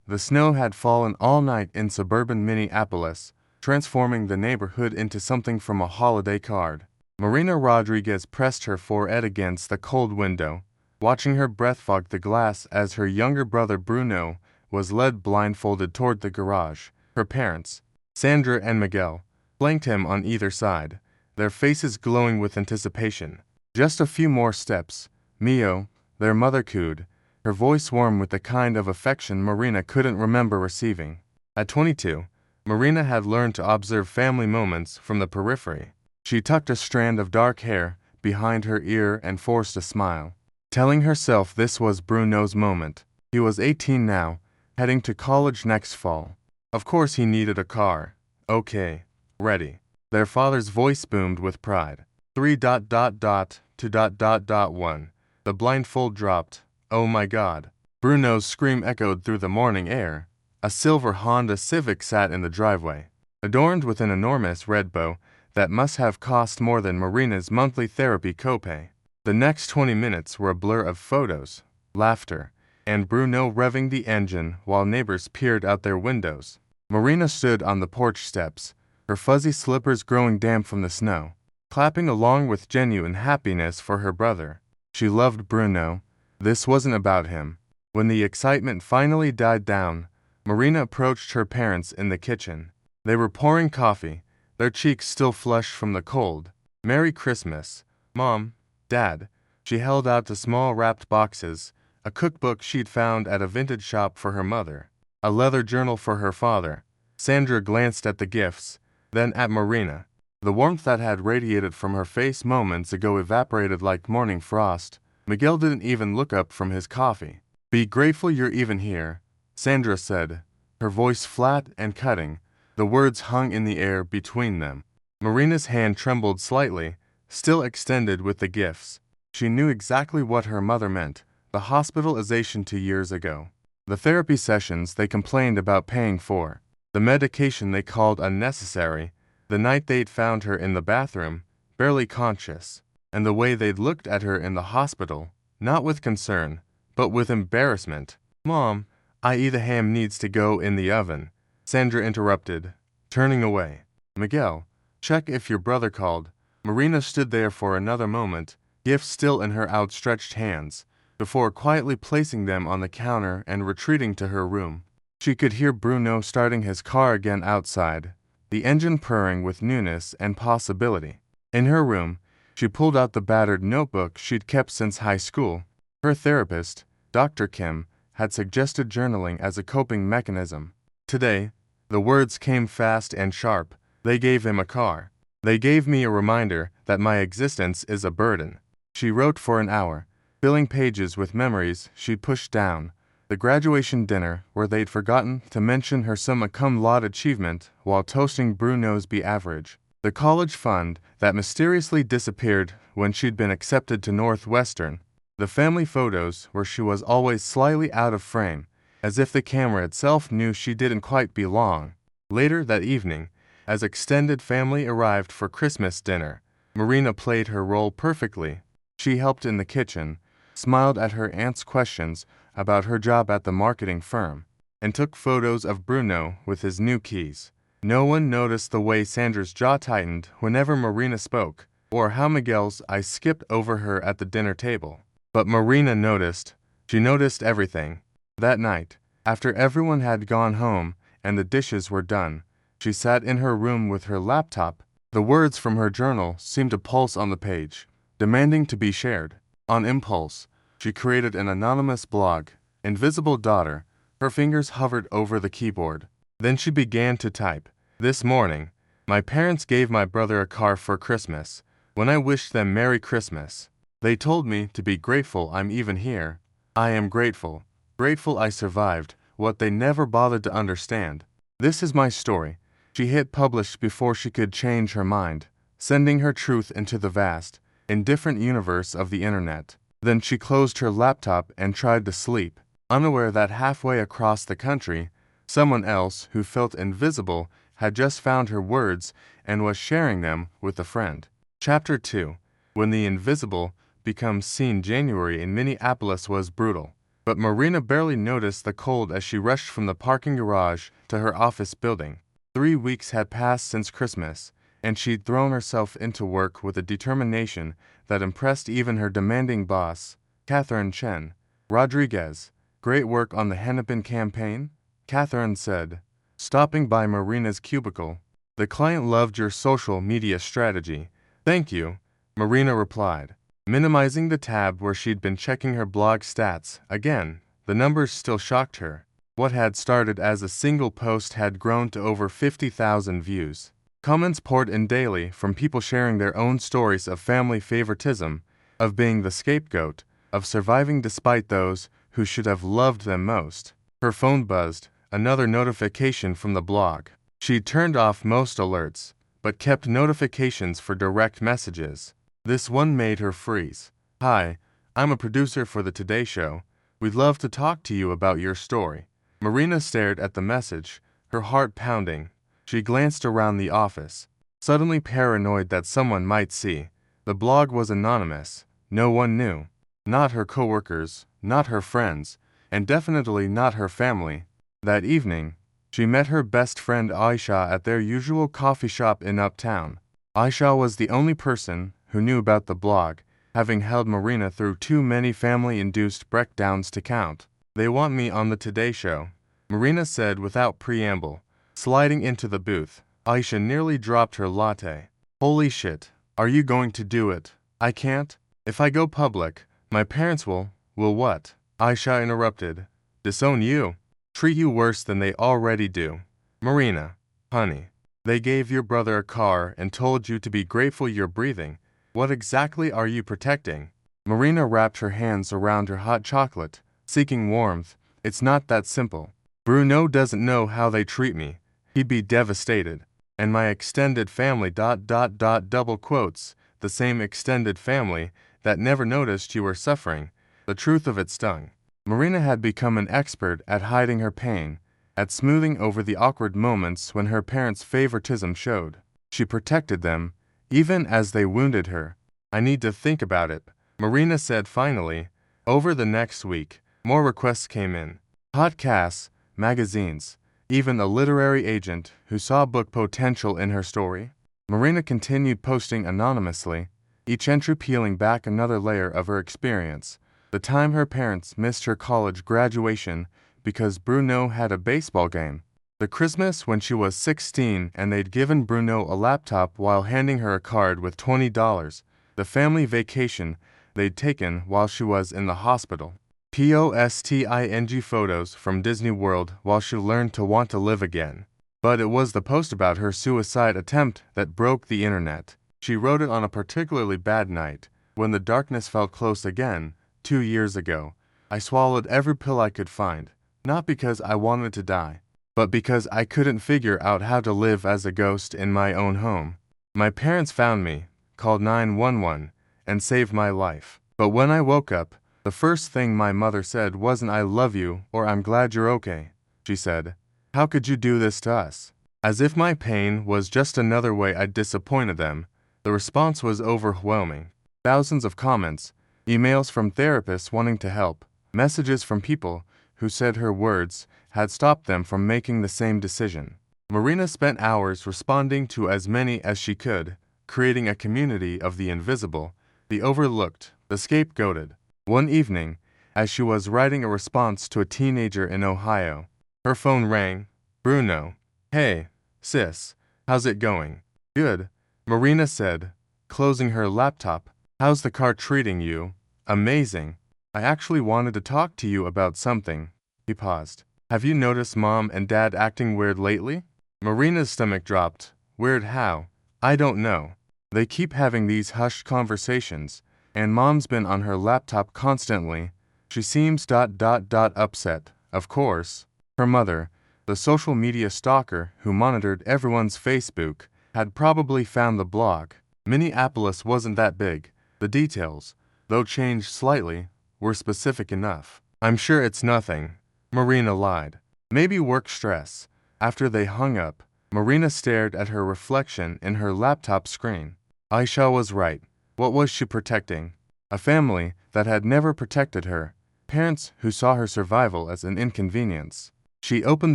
The snow had fallen all night in suburban Minneapolis, transforming the neighborhood into something from a holiday card. Marina Rodriguez pressed her forehead against the cold window, watching her breath fog the glass as her younger brother Bruno was led blindfolded toward the garage. Her parents, Sandra and Miguel, flanked him on either side, their faces glowing with anticipation. Just a few more steps, Mio, their mother cooed, her voice warm with the kind of affection Marina couldn't remember receiving. At 22, Marina had learned to observe family moments from the periphery. She tucked a strand of dark hair behind her ear and forced a smile, telling herself this was Bruno's moment. He was 18 now, heading to college next fall. Of course he needed a car. Okay, ready. Their father's voice boomed with pride. 3:2:1. The blindfold dropped. Oh my God. Bruno's scream echoed through the morning air. A silver Honda Civic sat in the driveway, adorned with an enormous red bow that must have cost more than Marina's monthly therapy copay. The next 20 minutes were a blur of photos, laughter, and Bruno revving the engine while neighbors peered out their windows. Marina stood on the porch steps, her fuzzy slippers growing damp from the snow, clapping along with genuine happiness for her brother. She loved Bruno. This wasn't about him. When the excitement finally died down, Marina approached her parents in the kitchen. They were pouring coffee, their cheeks still flushed from the cold. Merry Christmas, Mom, Dad. She held out the small wrapped boxes, a cookbook she'd found at a vintage shop for her mother, a leather journal for her father. Sandra glanced at the gifts, then at Marina. The warmth that had radiated from her face moments ago evaporated like morning frost. Miguel didn't even look up from his coffee. Be grateful you're even here, Sandra said, her voice flat and cutting. The words hung in the air between them. Marina's hand trembled slightly, still extended with the gifts. She knew exactly what her mother meant, the hospitalization 2 years ago, the therapy sessions they complained about paying for, the medication they called unnecessary, the night they'd found her in the bathroom, barely conscious, and the way they'd looked at her in the hospital, not with concern, but with embarrassment. Mom, i.e. the ham needs to go in the oven, Sandra interrupted, turning away. Miguel, check if your brother called. Marina stood there for another moment, gifts still in her outstretched hands, before quietly placing them on the counter and retreating to her room. She could hear Bruno starting his car again outside, the engine purring with newness and possibility. In her room, she pulled out the battered notebook she'd kept since high school. Her therapist, Dr. Kim, had suggested journaling as a coping mechanism. Today, the words came fast and sharp. They gave him a car. They gave me a reminder that my existence is a burden. She wrote for an hour, filling pages with memories she'd pushed down. The graduation dinner where they'd forgotten to mention her summa cum laude achievement while toasting Bruno's be average. The college fund that mysteriously disappeared when she'd been accepted to Northwestern. The family photos where she was always slyly out of frame, as if the camera itself knew she didn't quite belong. Later that evening, as extended family arrived for Christmas dinner, Marina played her role perfectly. She helped in the kitchen, smiled at her aunt's questions about her job at the marketing firm, and took photos of Bruno with his new keys. No one noticed the way Sandra's jaw tightened whenever Marina spoke, or how Miguel's eyes skipped over her at the dinner table. But Marina noticed. She noticed everything. That night, after everyone had gone home and the dishes were done, she sat in her room with her laptop. The words from her journal seemed to pulse on the page, demanding to be shared. On impulse, she created an anonymous blog, Invisible Daughter. Her fingers hovered over the keyboard. Then she began to type. This morning, my parents gave my brother a car for Christmas. When I wished them Merry Christmas, they told me to be grateful I'm even here. I am grateful. Grateful I survived what they never bothered to understand. This is my story. She hit publish before she could change her mind, sending her truth into the vast, indifferent universe of the internet. Then she closed her laptop and tried to sleep, unaware that halfway across the country, someone else who felt invisible had just found her words and was sharing them with a friend. Chapter 2. When the invisible becomes seen. January in Minneapolis was brutal. But Marina barely noticed the cold as she rushed from the parking garage to her office building. 3 weeks had passed since Christmas, and she'd thrown herself into work with a determination that impressed even her demanding boss, Catherine Chen. Rodriguez, great work on the Hennepin campaign, Catherine said, stopping by Marina's cubicle. The client loved your social media strategy. Thank you, Marina replied, minimizing the tab where she'd been checking her blog stats. Again, the numbers still shocked her. What had started as a single post had grown to over 50,000 views. Comments poured in daily from people sharing their own stories of family favoritism, of being the scapegoat, of surviving despite those who should have loved them most. Her phone buzzed, another notification from the blog. She'd turned off most alerts, but kept notifications for direct messages. This one made her freeze. Hi, I'm a producer for the Today Show. We'd love to talk to you about your story. Marina stared at the message, her heart pounding. She glanced around the office, suddenly paranoid that someone might see. The blog was anonymous. No one knew. Not her coworkers, not her friends, and definitely not her family. That evening, she met her best friend Aisha at their usual coffee shop in Uptown. Aisha was the only person who knew about the blog, having held Marina through too many family-induced breakdowns to count. They want me on the Today Show, Marina said without preamble. Sliding into the booth, Aisha nearly dropped her latte. Holy shit, are you going to do it? I can't. If I go public, my parents will what? Aisha interrupted. Disown you. Treat you worse than they already do. Marina, honey, they gave your brother a car and told you to be grateful you're breathing. What exactly are you protecting? Marina wrapped her hands around her hot chocolate, seeking warmth. It's not that simple. Bruno doesn't know how they treat me. He'd be devastated. And my extended family ... double quotes, the same extended family that never noticed you were suffering. The truth of it stung. Marina had become an expert at hiding her pain, at smoothing over the awkward moments when her parents' favoritism showed. She protected them, even as they wounded her. I need to think about it, Marina said finally. Over the next week, more requests came in. Podcasts, magazines, even a literary agent who saw book potential in her story. Marina continued posting anonymously, each entry peeling back another layer of her experience. The time her parents missed her college graduation because Bruno had a baseball game. The Christmas when she was 16 and they'd given Bruno a laptop while handing her a card with $20. The family vacation they'd taken while she was in the hospital. Posting photos from Disney World while she learned to want to live again. But it was the post about her suicide attempt that broke the internet. She wrote it on a particularly bad night, when the darkness felt close again, 2 years ago. I swallowed every pill I could find, not because I wanted to die, but because I couldn't figure out how to live as a ghost in my own home. My parents found me, called 911, and saved my life. But when I woke up, the first thing my mother said wasn't I love you or I'm glad you're okay. She said, how could you do this to us? As if my pain was just another way I'd disappointed them. The response was overwhelming. Thousands of comments, emails from therapists wanting to help, messages from people who said her words had stopped them from making the same decision. Marina spent hours responding to as many as she could, creating a community of the invisible, the overlooked, the scapegoated. One evening, as she was writing a response to a teenager in Ohio, her phone rang. Bruno. Hey, sis, how's it going? Good, Marina said, closing her laptop. How's the car treating you? Amazing. I actually wanted to talk to you about something. He paused. Have you noticed Mom and Dad acting weird lately? Marina's stomach dropped. Weird how? I don't know. They keep having these hushed conversations, and Mom's been on her laptop constantly. She seems ... upset. Of course. Her mother, the social media stalker who monitored everyone's Facebook, had probably found the blog. Minneapolis wasn't that big. The details, though changed slightly, were specific enough. I'm sure it's nothing, Marina lied. Maybe work stress. After they hung up, Marina stared at her reflection in her laptop screen. Aisha was right. What was she protecting? A family that had never protected her. parents who saw her survival as an inconvenience. She opened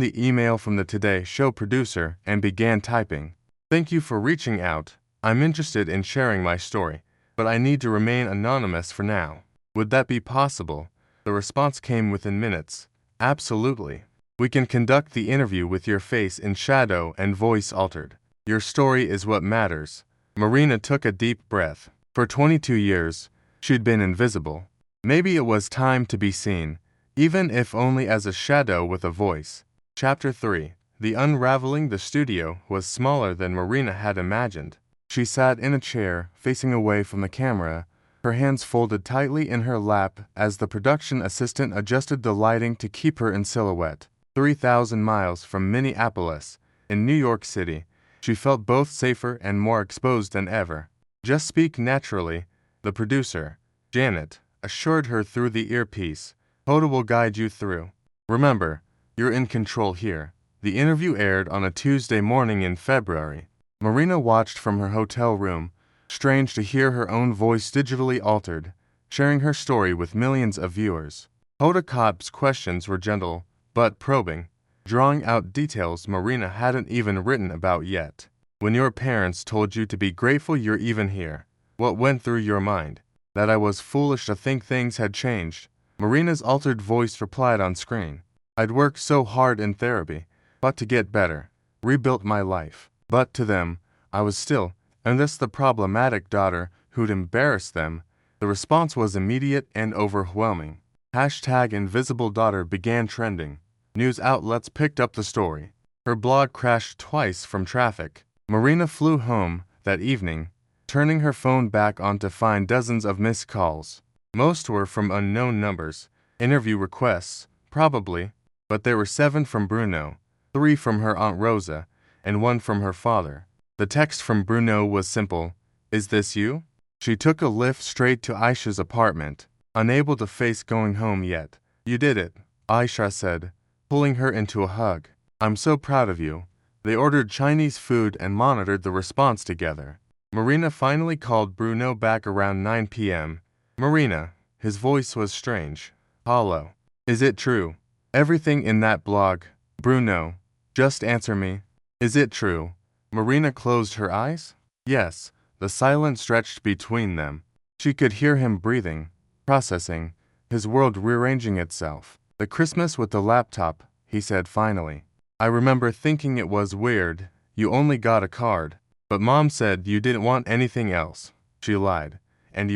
the email from the Today Show producer and began typing. "Thank you for reaching out. I'm interested in sharing my story, but I need to remain anonymous for now. Would that be possible?" The response came within minutes. "Absolutely. We can conduct the interview with your face in shadow and voice altered. Your story is what matters." Marina took a deep breath. For 22 years, she'd been invisible. Maybe it was time to be seen, even if only as a shadow with a voice. Chapter 3. The unraveling. The studio was smaller than Marina had imagined. She sat in a chair, facing away from the camera, her hands folded tightly in her lap as the production assistant adjusted the lighting to keep her in silhouette. 3,000 miles from Minneapolis, in New York City, she felt both safer and more exposed than ever. "Just speak naturally," the producer, Janet, assured her through the earpiece. "Hoda will guide you through. Remember, you're in control here." The interview aired on a Tuesday morning in February. Marina watched from her hotel room, strange to hear her own voice digitally altered, sharing her story with millions of viewers. Hoda Kotb's questions were gentle, but probing, drawing out details Marina hadn't even written about yet. "When your parents told you to be grateful you're even here, what went through your mind? That I was foolish to think things had changed," Marina's altered voice replied on screen. "I'd worked so hard in therapy, fought to get better, rebuilt my life. But to them, I was still, and that's the problematic daughter who'd embarrassed them." The response was immediate and overwhelming. #InvisibleDaughter began trending. News outlets picked up the story. Her blog crashed twice from traffic. Marina flew home that evening, turning her phone back on to find dozens of missed calls. Most were from unknown numbers, interview requests, probably, but there were 7 from Bruno, 3 from her Aunt Rosa, and 1 from her father. The text from Bruno was simple. "Is this you?" She took a lift straight to Aisha's apartment, unable to face going home yet. "You did it," Aisha said, pulling her into a hug. "I'm so proud of you." They ordered Chinese food and monitored the response together. Marina finally called Bruno back around 9 p.m. "Marina," his voice was strange, hollow. "Is it true? Everything in that blog?" "Bruno, just answer me. Is it true?" Marina closed her eyes. Yes. The silence stretched between them. She could hear him breathing, processing, his world rearranging itself. "The Christmas with the laptop," he said finally. "I remember thinking it was weird, you only got a card. But Mom said you didn't want anything else." She lied. "And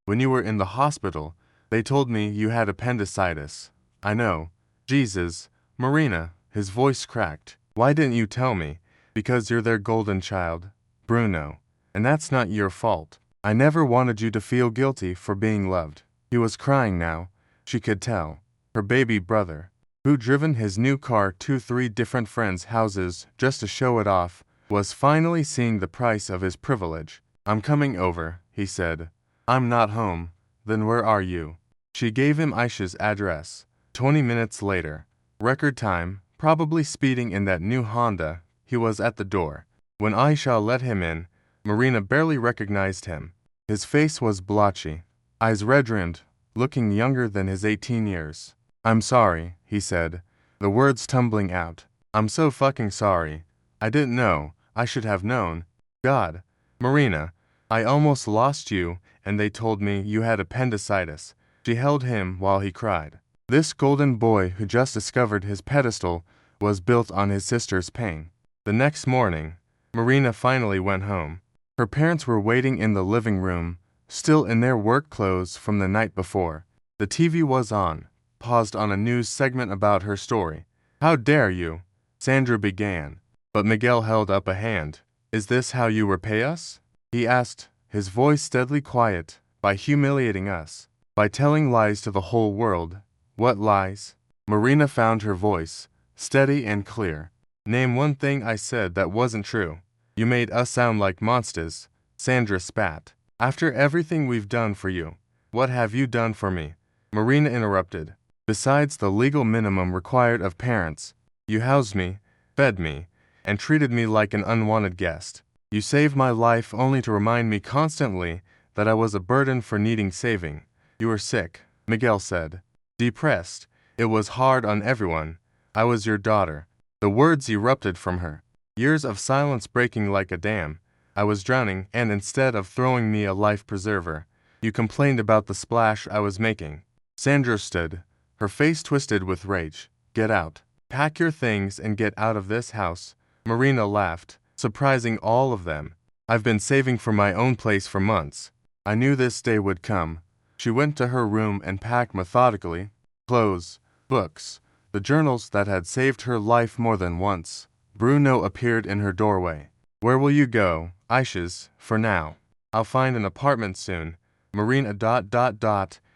when you were in the hospital, they told me you had appendicitis." "I know." "Jesus, Marina," his voice cracked. "Why didn't you tell me?" "Because you're their golden child, Bruno. And that's not your fault. I never wanted you to feel guilty for being loved." He was crying now, she could tell. Her baby brother, who'd driven his new car to 3 different friends' houses just to show it off, was finally seeing the price of his privilege. "I'm coming over," he said. "I'm not home." "Then where are you?" She gave him Aisha's address. 20 minutes later, record time, probably speeding in that new Honda, he was at the door. When Aisha let him in, Marina barely recognized him. His face was blotchy, eyes red-rimmed, looking younger than his 18 years. "I'm sorry," he said, the words tumbling out. "I'm so fucking sorry. I didn't know. I should have known. God. Marina, I almost lost you, and they told me you had appendicitis." She held him while he cried. This golden boy who just discovered his pedestal was built on his sister's pain. The next morning, Marina finally went home. Her parents were waiting in the living room, still in their work clothes from the night before. The TV was on, paused on a news segment about her story. "How dare you?" Sandra began, but Miguel held up a hand. "Is this how you repay us?" he asked, his voice deadly quiet. "By humiliating us, by telling lies to the whole world." "What lies?" Marina found her voice, steady and clear. "Name one thing I said that wasn't true." "You made us sound like monsters," Sandra spat. "After everything we've done for you, what have you done for me?" Marina interrupted. "Besides the legal minimum required of parents, you housed me, fed me, and treated me like an unwanted guest. You saved my life only to remind me constantly that I was a burden for needing saving." "You were sick," Miguel said. depressed. It was hard on everyone. I was your daughter. The words erupted from her. Years of silence breaking like a dam. I was drowning, and instead of throwing me a life preserver, you complained about the splash I was making. Sandra stood, her face twisted with rage. Get out. Pack your things and get out of this house. Marina laughed, surprising all of them. I've been saving for my own place for months. I knew this day would come. She went to her room and packed methodically. Clothes, books, the journals that had saved her life more than once. Bruno appeared in her doorway. Where will you go? Aisha's, for now. I'll find an apartment soon. Marina ...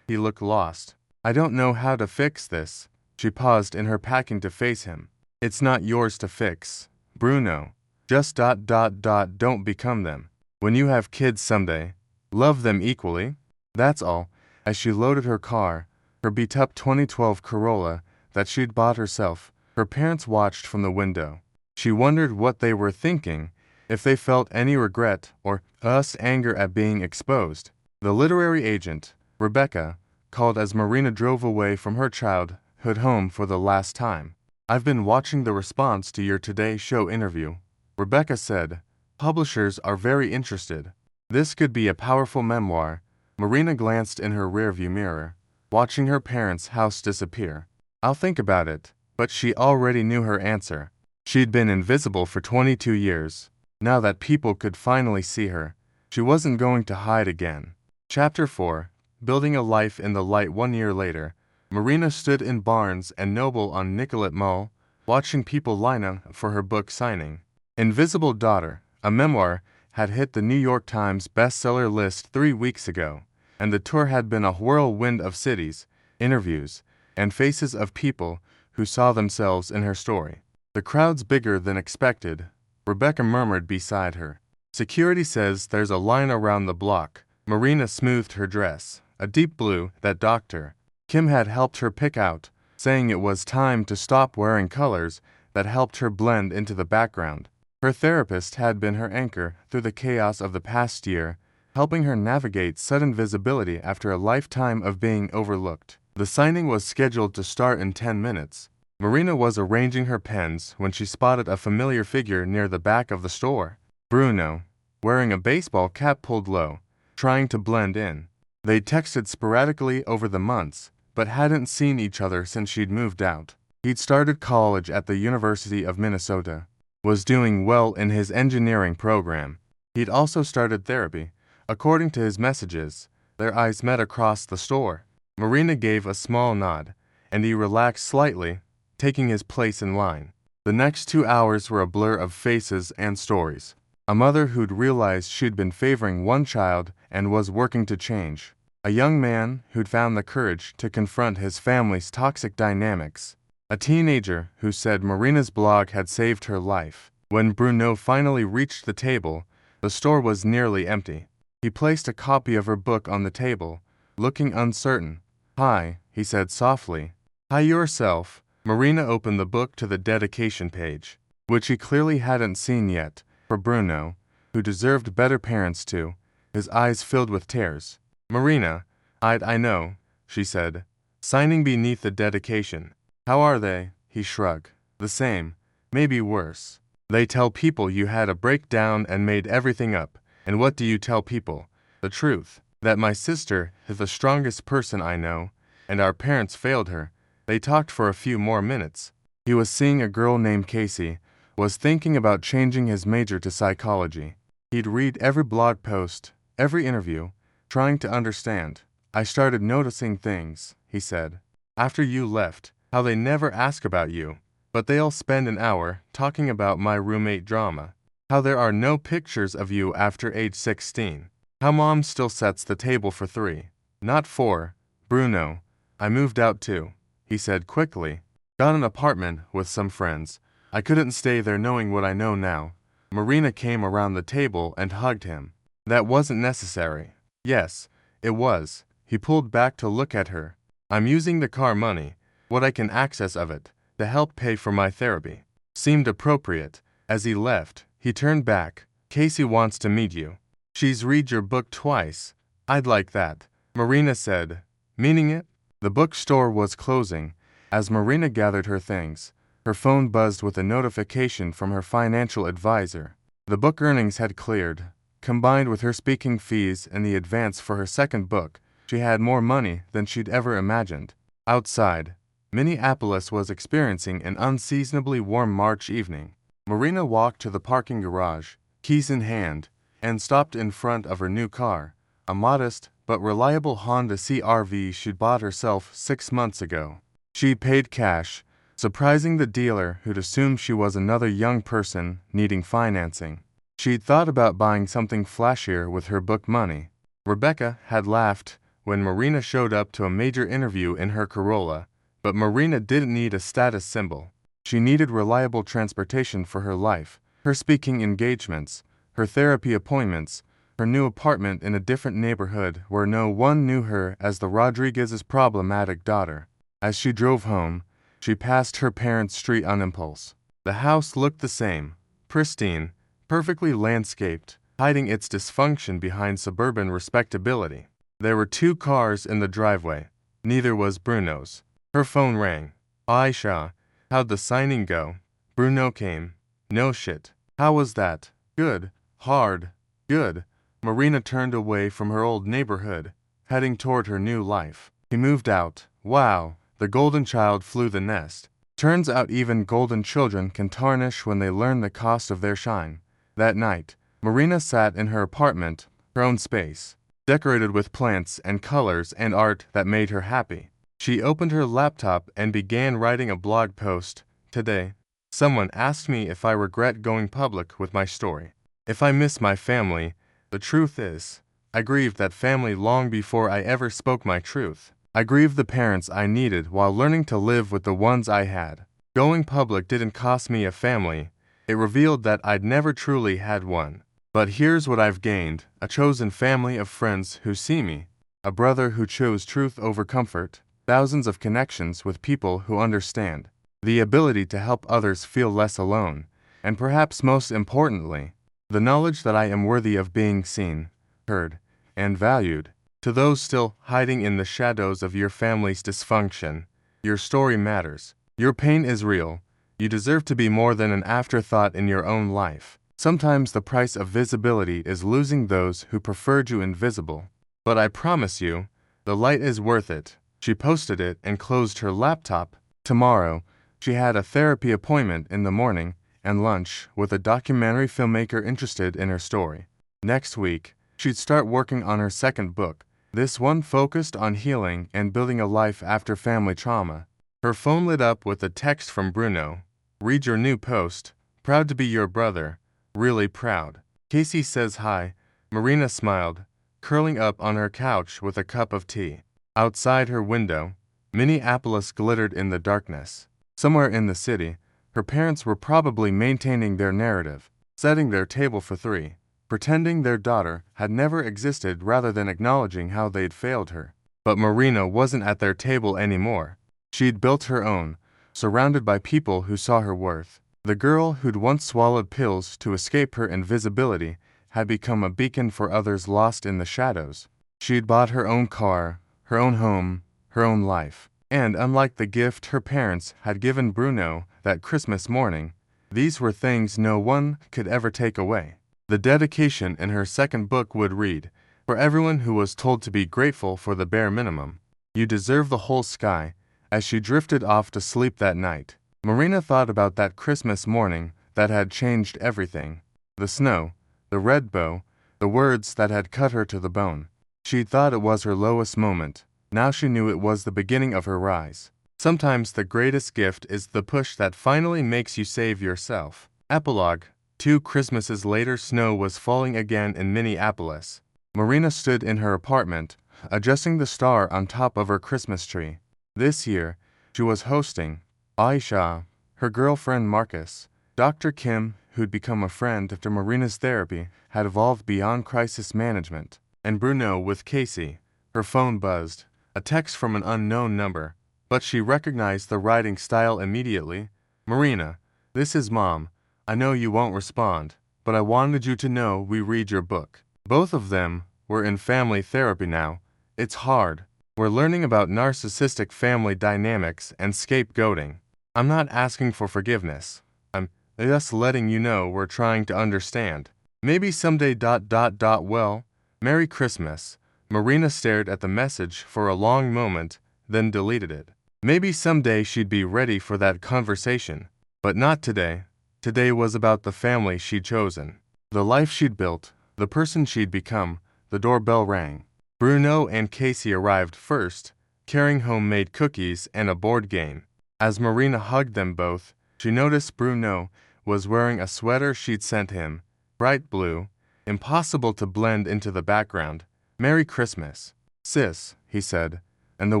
He looked lost. I don't know how to fix this. She paused in her packing to face him. It's not yours to fix, Bruno. Just ... Don't become them. When you have kids someday, love them equally. That's all. As she loaded her car, her beat-up 2012 Corolla that she'd bought herself, her parents watched from the window. She wondered what they were thinking, if they felt any regret or anger at being exposed. The literary agent, Rebecca, called as Marina drove away from her childhood home for the last time. I've been watching the response to your Today Show interview, Rebecca said. Publishers are very interested. This could be a powerful memoir. Marina glanced in her rearview mirror, watching her parents' house disappear. I'll think about it, but she already knew her answer. She'd been invisible for 22 years. Now that people could finally see her, she wasn't going to hide again. Chapter 4. Building a Life in the Light. 1 year later, Marina stood in Barnes and Noble on Nicollet Mall, watching people line up for her book signing. Invisible Daughter, a memoir, had hit the New York Times bestseller list 3 weeks ago, and the tour had been a whirlwind of cities, interviews, and faces of people who saw themselves in her story. The crowd's bigger than expected, Rebecca murmured beside her. Security says there's a line around the block. Marina smoothed her dress, a deep blue that Dr. Kim had helped her pick out, saying it was time to stop wearing colors that helped her blend into the background. Her therapist had been her anchor through the chaos of the past year, helping her navigate sudden visibility after a lifetime of being overlooked. The signing was scheduled to start in 10 minutes. Marina was arranging her pens when she spotted a familiar figure near the back of the store. Bruno, wearing a baseball cap pulled low, trying to blend in. They'd texted sporadically over the months, but hadn't seen each other since she'd moved out. He'd started college at the University of Minnesota, was doing well in his engineering program. He'd also started therapy. According to his messages, their eyes met across the store. Marina gave a small nod, and he relaxed slightly, taking his place in line. The next 2 hours were a blur of faces and stories. A mother who'd realized she'd been favoring one child and was working to change. A young man who'd found the courage to confront his family's toxic dynamics. A teenager who said Marina's blog had saved her life. When Bruno finally reached the table, the store was nearly empty. He placed a copy of her book on the table, looking uncertain. Hi, he said softly. Hi yourself. Marina opened the book to the dedication page, which he clearly hadn't seen yet. For Bruno, who deserved better parents too, his eyes filled with tears. Marina, I know, she said, signing beneath the dedication. How are they? He shrugged. The same, maybe worse. They tell people you had a breakdown and made everything up. And what do you tell people? The truth, that my sister is the strongest person I know, and our parents failed her. They talked for a few more minutes. He was seeing a girl named Casey, was thinking about changing his major to psychology. He'd read every blog post, every interview, trying to understand. I started noticing things, he said. After you left, how they never ask about you, but they'll spend an hour talking about my roommate drama. How there are no pictures of you after age 16. How mom still sets the table for 3, not 4. Bruno, I moved out too, he said quickly. Got an apartment with some friends. I couldn't stay there knowing what I know now. Marina came around the table and hugged him. That wasn't necessary. Yes, it was. He pulled back to look at her. I'm using the car money, what I can access of it, to help pay for my therapy. Seemed appropriate. As he left, he turned back. Casey wants to meet you. She's read your book twice. I'd like that, Marina said. Meaning it? The bookstore was closing. As Marina gathered her things, her phone buzzed with a notification from her financial advisor. The book earnings had cleared. Combined with her speaking fees and the advance for her second book, she had more money than she'd ever imagined. Outside, Minneapolis was experiencing an unseasonably warm March evening. Marina walked to the parking garage, keys in hand, and stopped in front of her new car, a modest but reliable Honda CR-V she'd bought herself 6 months ago. She paid cash, surprising the dealer who'd assumed she was another young person needing financing. She'd thought about buying something flashier with her book money. Rebecca had laughed when Marina showed up to a major interview in her Corolla, but Marina didn't need a status symbol. She needed reliable transportation for her life, her speaking engagements, her therapy appointments, her new apartment in a different neighborhood where no one knew her as the Rodriguez's problematic daughter. As she drove home, she passed her parents' street on impulse. The house looked the same, pristine, perfectly landscaped, hiding its dysfunction behind suburban respectability. There were 2 cars in the driveway. Neither was Bruno's. Her phone rang. Aisha, how'd the signing go? Bruno came. No shit. How was that? Good. Hard. Good. Marina turned away from her old neighborhood, heading toward her new life. He moved out. Wow. The golden child flew the nest. Turns out even golden children can tarnish when they learn the cost of their shine. That night, Marina sat in her apartment, her own space, decorated with plants and colors and art that made her happy. She opened her laptop and began writing a blog post. Today, someone asked me if I regret going public with my story. If I miss my family, the truth is, I grieved that family long before I ever spoke my truth. I grieved the parents I needed while learning to live with the ones I had. Going public didn't cost me a family. It revealed that I'd never truly had one. But here's what I've gained: a chosen family of friends who see me, a brother who chose truth over comfort, thousands of connections with people who understand, the ability to help others feel less alone, and perhaps most importantly, the knowledge that I am worthy of being seen, heard, and valued. To those still hiding in the shadows of your family's dysfunction, your story matters. Your pain is real. You deserve to be more than an afterthought in your own life. Sometimes the price of visibility is losing those who preferred you invisible. But I promise you, the light is worth it. She posted it and closed her laptop. Tomorrow, she had a therapy appointment in the morning and lunch with a documentary filmmaker interested in her story. Next week, she'd start working on her second book, this one focused on healing and building a life after family trauma. Her phone lit up with a text from Bruno. Read your new post. Proud to be your brother. Really proud. Casey says hi. Marina smiled, curling up on her couch with a cup of tea. Outside her window, Minneapolis glittered in the darkness. Somewhere in the city, her parents were probably maintaining their narrative, setting their table for 3, pretending their daughter had never existed rather than acknowledging how they'd failed her. But Marina wasn't at their table anymore. She'd built her own, surrounded by people who saw her worth. The girl who'd once swallowed pills to escape her invisibility had become a beacon for others lost in the shadows. She'd bought her own car, her own home, her own life. And unlike the gift her parents had given Bruno that Christmas morning, these were things no one could ever take away. The dedication in her second book would read, "For everyone who was told to be grateful for the bare minimum, you deserve the whole sky." As she drifted off to sleep that night, Marina thought about that Christmas morning that had changed everything. The snow, the red bow, the words that had cut her to the bone. She'd thought it was her lowest moment. Now she knew it was the beginning of her rise. Sometimes the greatest gift is the push that finally makes you save yourself. Epilogue. 2 Christmases later, snow was falling again in Minneapolis. Marina stood in her apartment, adjusting the star on top of her Christmas tree. This year, she was hosting Aisha, her girlfriend Marcus, Dr. Kim, who'd become a friend after Marina's therapy had evolved beyond crisis management, and Bruno with Casey. Her phone buzzed. A text from an unknown number, but she recognized the writing style immediately. "Marina, this is Mom. I know you won't respond, but I wanted you to know we read your book." Both of them were in family therapy now. It's hard. We're learning about narcissistic family dynamics and scapegoating. I'm not asking for forgiveness. I'm just letting you know we're trying to understand. Maybe someday. Well, Merry Christmas. Marina stared at the message for a long moment, then deleted it. Maybe someday she'd be ready for that conversation. But not today. Today was about the family she'd chosen, the life she'd built, the person she'd become. The doorbell rang. Bruno and Casey arrived first, carrying homemade cookies and a board game. As Marina hugged them both, she noticed Bruno was wearing a sweater she'd sent him, bright blue, impossible to blend into the background. Merry Christmas, sis, he said, and the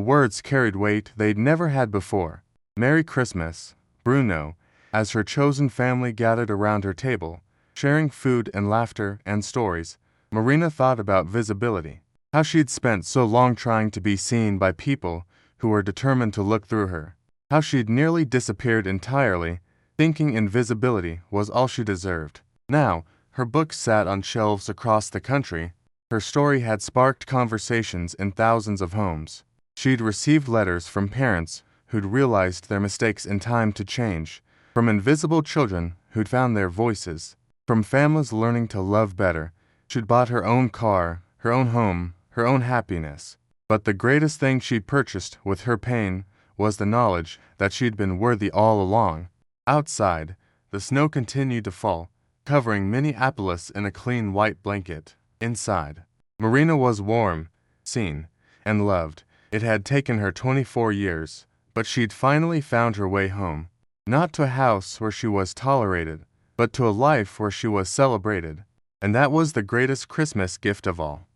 words carried weight they'd never had before. Merry Christmas, Bruno, as her chosen family gathered around her table, sharing food and laughter and stories. Marina thought about visibility, how she'd spent so long trying to be seen by people who were determined to look through her, how she'd nearly disappeared entirely, thinking invisibility was all she deserved. Now, her books sat on shelves across the country. Her story had sparked conversations in thousands of homes. She'd received letters from parents who'd realized their mistakes in time to change, from invisible children who'd found their voices, from families learning to love better. She'd bought her own car, her own home, her own happiness. But the greatest thing she'd purchased with her pain was the knowledge that she'd been worthy all along. Outside, the snow continued to fall, covering Minneapolis in a clean white blanket. Inside, Marina was warm, seen, and loved. It had taken her 24 years, but she'd finally found her way home. Not to a house where she was tolerated, but to a life where she was celebrated. And that was the greatest Christmas gift of all.